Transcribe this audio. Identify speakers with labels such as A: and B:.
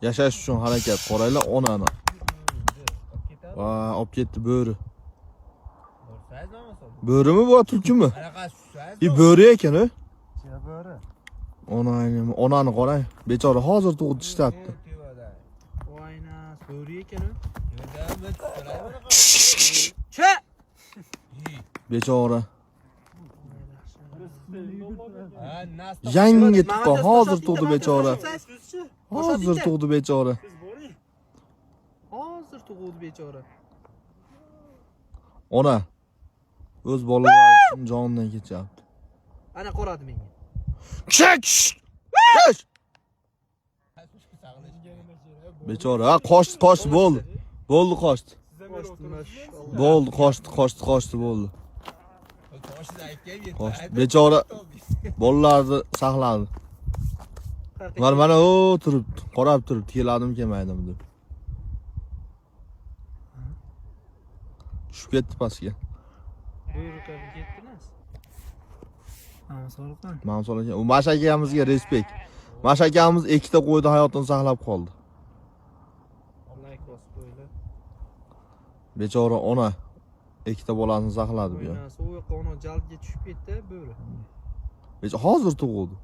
A: Yashash uchun harakat qoraylar onani. Va, olib ketdi bo'ri. Bo'rimi bu, tulkimi? Bo'ri ekan-ku.
B: Bo'ri.
A: Onani qarang. Bechora hozir tug'ib ishlatdi.
C: Voyna, bo'ri ekan-ku.
A: Bechora. Yangi tuqqan, hozir tug'di bechora. Hozir tug'di bechora.
C: Hozir tug'di bechora.
A: Ona o'z bolalari uchun jonidan kechyapti.
C: Ana qaradi menga.
A: Kesh! Bechora, qochdi bo'ldi. Bo'ldi qochdi. Bo'ldi, qochdi bo'ldi. Bechora bolalarni saqladi. Mana o turibdi, qarab turibdi, keladim kelmaydimi deb. Tushib ketdi pastga.
C: Bo'ri kabi ketdingiz. Mansur aka.
A: Mansur aka, u mashakamizga respekt. Mashakamiz ikkita qo'yda hayotini saqlab qoldi.
C: Like bosib qo'ydi.
A: Bechora ona ikkita bolasini saqladi bu.
C: O'ynasi u yoqqa ona jaldga tushib ketdi bo'ri.
A: Hozir tug'ildi.